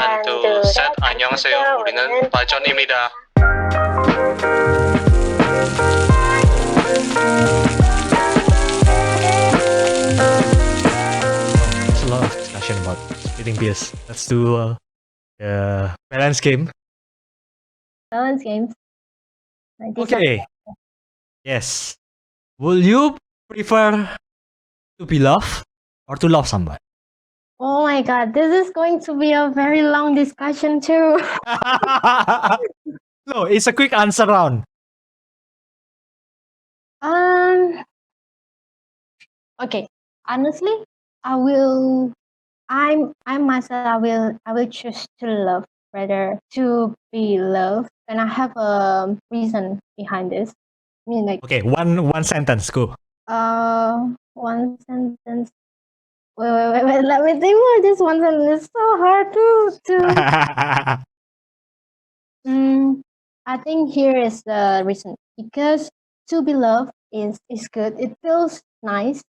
하나, 둘, 셋. 안녕하세요. 우리는 파전입니다. There's a lot of discussion about splitting bills. Let's do the balance game. Balance games. Like this Okay. Yes. Will you prefer to be loved or to love someone? Oh my god, this is going to be a very long discussion too. No, it's a quick answer round. Okay. Honestly, I myself I will choose to love rather to be loved, and I have a reason behind this. I mean, like Okay, one sentence, go. one sentence. Wait. Let me think about this one sentence. It's so hard to. I think here is the reason, because to be loved is good. It feels nice,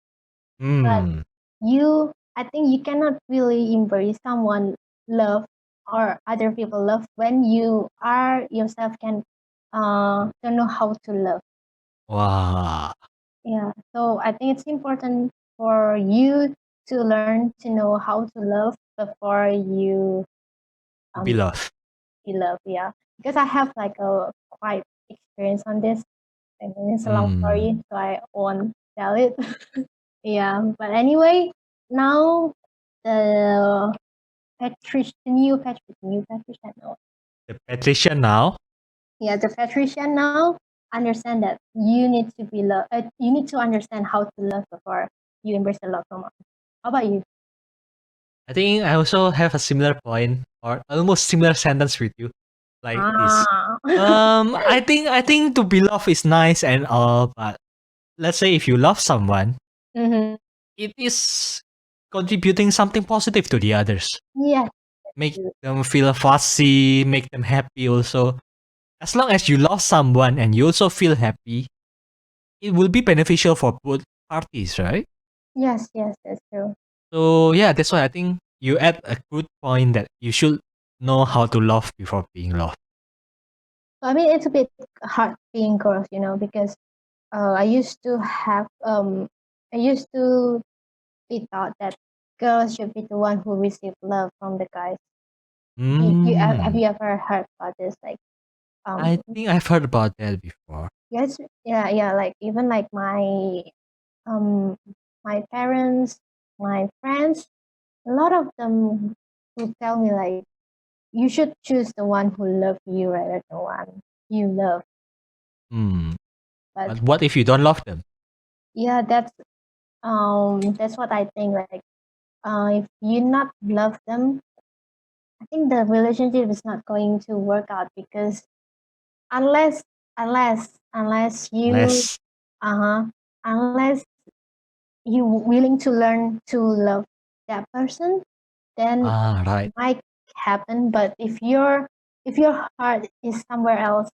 but I think you cannot really embrace someone love or other people love when you are yourself don't know how to love. Wow. Yeah, so I think it's important for you to learn to know how to love before you Be loved. be loved. Yeah, because I have like a quite experience on this, and it's a long story, so I won't tell it. Yeah, but anyway, now the new Patricia now. The Patricia now. Yeah, the Patricia now understand that you need to be love. You need to understand how to love before you embrace the love someone. How about you? I think I also have a similar point or almost similar sentence with you, like this. I think to be loved is nice and all, but let's say if you love someone, it is contributing something positive to the others. Yeah. Make them feel fussy, make them happy also. As long as you love someone and you also feel happy, it will be beneficial for both parties, right? Yes, that's true. So yeah, that's why I think you add a good point that you should know how to love before being loved. I mean, it's a bit hard being girls, because I used to be taught that girls should be the one who receive love from the guys. Have you ever heard about this? Like, I think I've heard about that before. yes, yeah. Like even like my parents, my friends, a lot of them would tell me like, you should choose the one who loves you rather than the one you love. But what if you don't love them? Yeah, that's what I think. Like, if you not love them, I think the relationship is not going to work out, because unless you unless you willing to learn to love that person, then right. it might happen. But if your heart is somewhere else,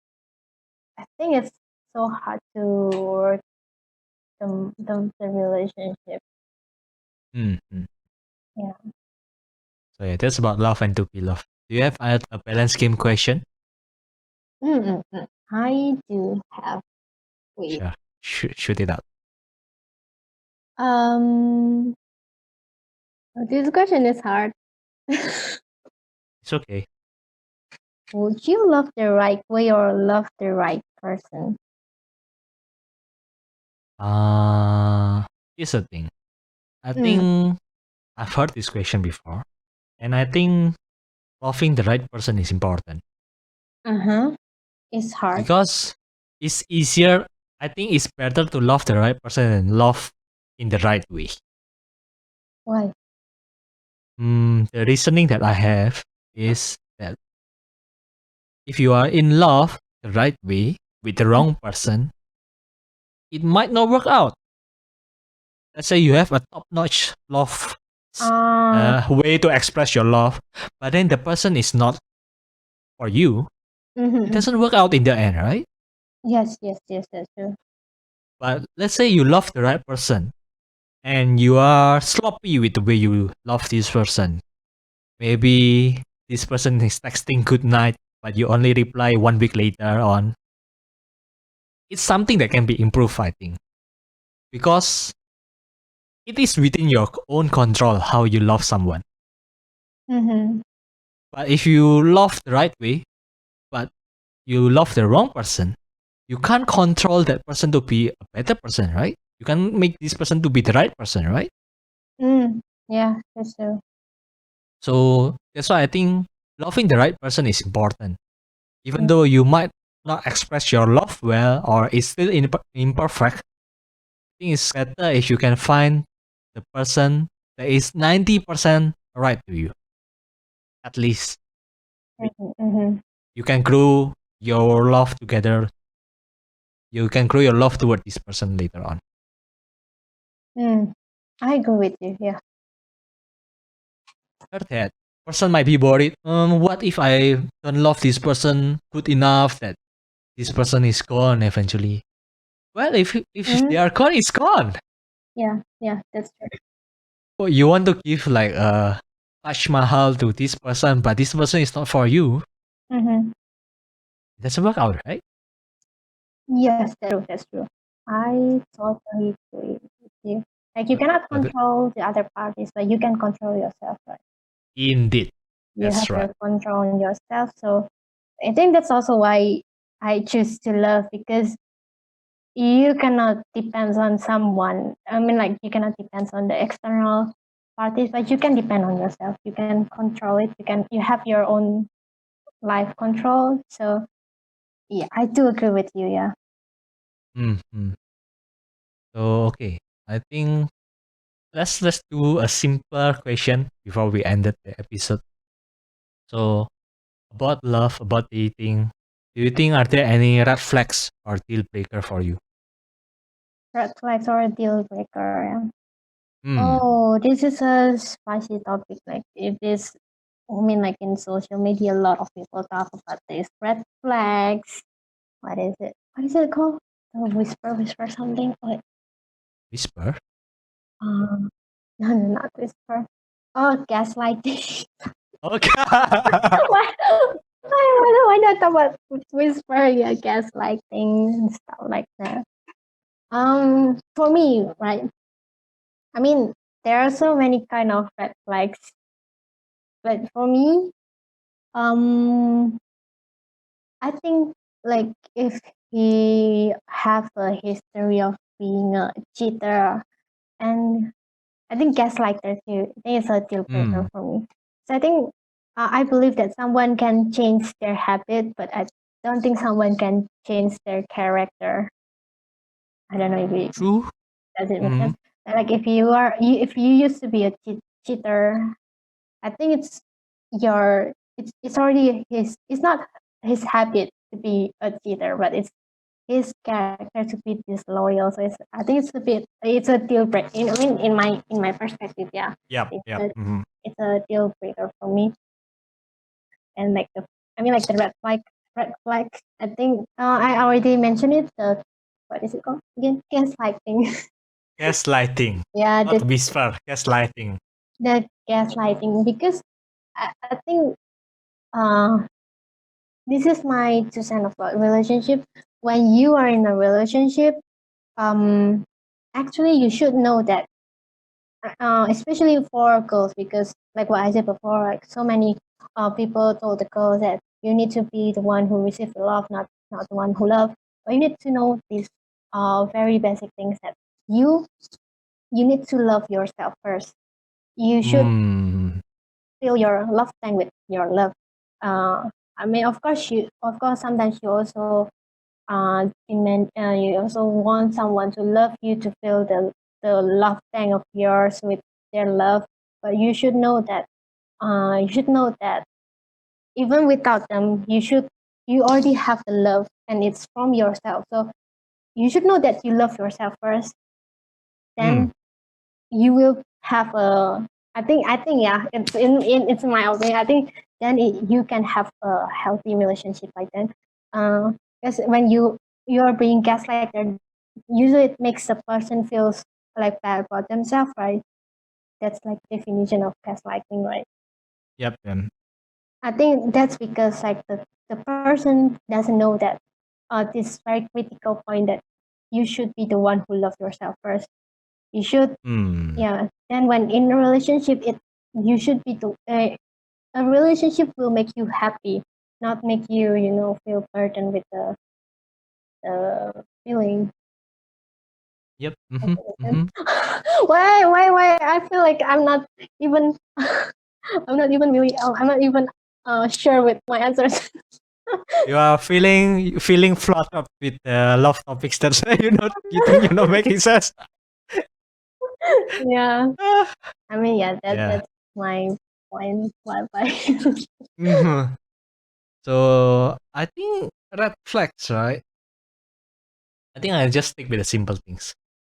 I think it's so hard to work the relationship. Yeah. So yeah, that's about love and to be loved. Do you have a balance game question? I do have. Wait. Sure. Shoot it out. This question is hard. It's okay. Would you love the right way or love the right person? Here's the thing. I think I've heard this question before, and I think loving the right person is important. It's hard. Because it's easier. I think it's better to love the right person and love in the right way. Why? The reasoning that I have is that if you are in love the right way with the wrong person, it might not work out. Let's say you have a top-notch love way to express your love, but then the person is not for you. It doesn't work out in the end, right? Yes, that's true. But let's say you love the right person and you are sloppy with the way you love this person. Maybe this person is texting good night, but you only reply 1 week later on. It's something that can be improved, I think, because it is within your own control how you love someone. Mm-hmm. But if you love the right way, but you love the wrong person, you can't control that person to be a better person, right? You can't make this person to be the right person, right? Yeah, that's true. So that's why I think loving the right person is important. Even though you might not express your love well or it's still imperfect, I think it's better if you can find the person that is 90% right to you. At least Mm-hmm. you can grow your love together. You can grow your love toward this person later on. I agree with you. Yeah. After that, person might be worried. What if I don't love this person good enough that this person is gone eventually? Well, if they are gone, it's gone. Yeah, that's true. But you want to give like a Taj Mahal to this person, but this person is not for you. Mm-hmm. It doesn't work out, right? Yes, that's true. I totally agree with you. Like you cannot control the other parties, but you can control yourself, right? Indeed. You That's have right. your control on yourself. So I think that's also why I choose to love, because you cannot depend on someone. I mean, like you cannot depend on the external parties, but you can depend on yourself. You can control it. You have your own life control. So yeah, I do agree with you. Yeah. Mm-hmm. So okay, I think let's do a simpler question before we ended the episode. So about love, about dating, do you think are there any red flags or deal breaker for you? Red flags or a deal breaker. Hmm. Oh, this is a spicy topic. Like it is, I mean, like in social media, a lot of people talk about this red flags. What is it? What is it called? Whisper something. What? Whisper? Um, no, not whisper. Oh, gaslighting. Okay. why, why not talk about whisper? Yeah, gaslighting and stuff like that. For me, right? I mean, there are so many kind of red flags, but for me, um, I think like if he have a history of being a cheater, and I think gaslighter too, I think it's a deal breaker for me. So I think I believe that someone can change their habit, but I don't think someone can change their character. I don't know if it True. does it make sense. Like if you used to be a cheater, I think it's already it's not his habit to be a cheater, but it's his character to be disloyal. So I think it's a deal breaker. I mean, in my perspective, yeah. Yep. It's a deal breaker for me. And like the red flag. I think I already mentioned it. The what is it called again? Gaslighting. Gaslighting. Yeah, Not whisper. Gaslighting. the gaslighting, because I think this is my 2 cents about relationship. When you are in a relationship, actually you should know that, especially for girls, because like what I said before, like so many people told the girls that you need to be the one who receives the love, not the one who love. But you need to know these very basic things, that you need to love yourself first. You should fill your love tank with your love. I mean, of course, sometimes you also you also want someone to love you, to fill the love tank of yours with their love. But you should know that even without them, you already have the love, and it's from yourself. So you should know that you love yourself first. Then you will have a I think yeah, it's my opinion. I think then you can have a healthy relationship like that. Because when you're being gaslighted, usually it makes the person feels like bad about themselves, right? That's like definition of gaslighting, right? Yep. I think that's because like the person doesn't know that this very critical point that you should be the one who loves yourself first. You should, yeah. Then when in a relationship, you should be a relationship will make you happy, not make you feel burdened with the feeling. Yep. Why? I feel like I'm not even I'm not even really I'm not even sure with my answers. You are feeling flustered up with love topics. That's why you think you're not making sense. Yeah. I mean, yeah, Yeah. that's my point. Bye. Mhm. So I think red flags, right? I think I'll just stick with the simple things.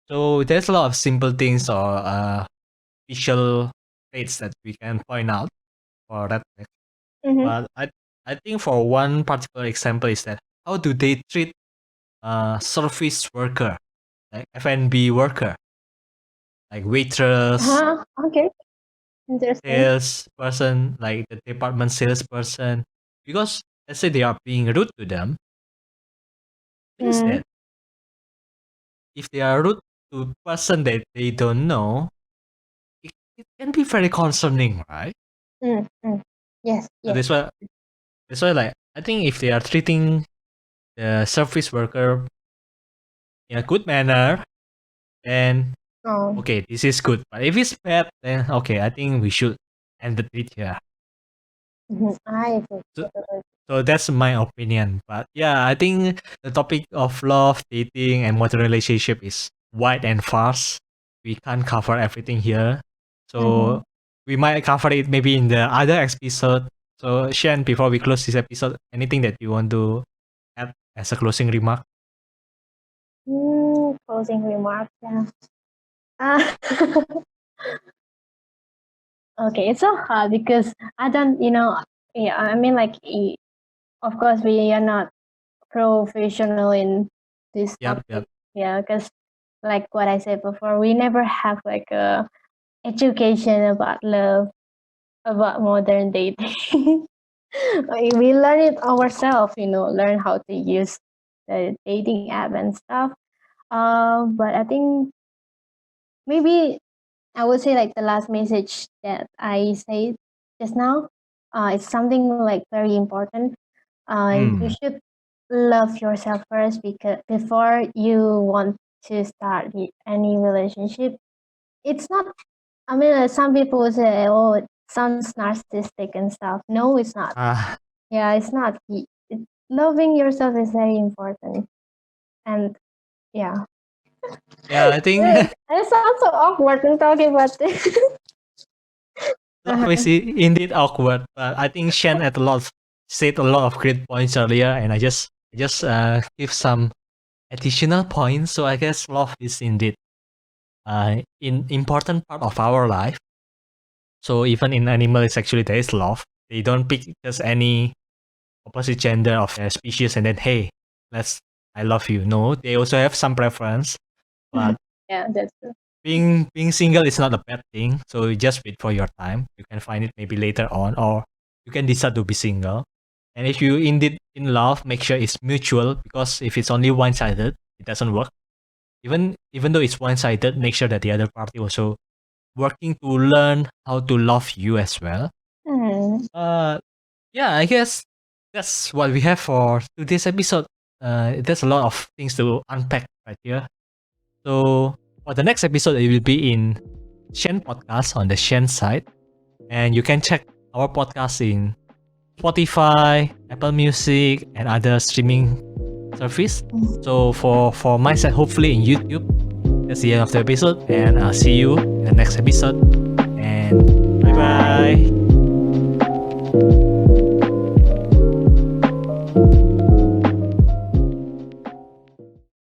So there's a lot of simple things or visual traits that we can point out for red flags. Mhm. But I think for one particular example is that how do they treat service worker, like F&B worker, like waitress, Okay. Interesting. salesperson, like the department salesperson, because let's say they are being rude to them, means that if they are rude to person that they don't know, it can be very concerning, right? Yes. So that's why like I think if they are treating the service worker in a good manner, then Oh. okay, this is good. But if it's bad, then okay, I think we should end it here. I think So, so that's my opinion. But yeah, I think the topic of love, dating, and modern relationship is wide and vast. We can't cover everything here. So we might cover it maybe in the other episode. So Shen, before we close this episode, anything that you want to add as a closing remark? Closing remark. Yeah. Okay, it's so hard because I don't, yeah, I mean, like, of course, we are not professional in this Yep. topic. Yeah, because like what I said before, we never have like a education about love, about modern dating. We learn it ourselves, learn how to use the dating app and stuff. But I think maybe I would say like the last message that I said just now, it's something like very important. You should love yourself first because before you want to start any relationship. It's not. I mean, some people will say, "Oh, it sounds narcissistic and stuff." No, it's not. Yeah, it's not. Loving yourself is very important, and yeah. Yeah, I think It sounds so awkward when talking about this. love is indeed awkward, but I think Shen said a lot of great points earlier, and I just give some additional points. So I guess love is indeed in important part of our life. So even in animals, actually there is love. They don't pick just any opposite gender of their species and then hey, I love you. No, they also have some preference. But yeah, that's true. being single is not a bad thing. So you just wait for your time. You can find it maybe later on, or you can decide to be single. And if you indeed in love, make sure it's mutual, because if it's only one-sided, it doesn't work. Even though it's one-sided, make sure that the other party also working to learn how to love you as well. Yeah, I guess that's what we have for today's episode. There's a lot of things to unpack right here. So for the next episode, it will be in Shen podcast on the Shen side, and you can check our podcast in Spotify, Apple Music, and other streaming service. So for my side, hopefully in YouTube. That's the end of the episode, and I'll see you in the next episode. And bye bye.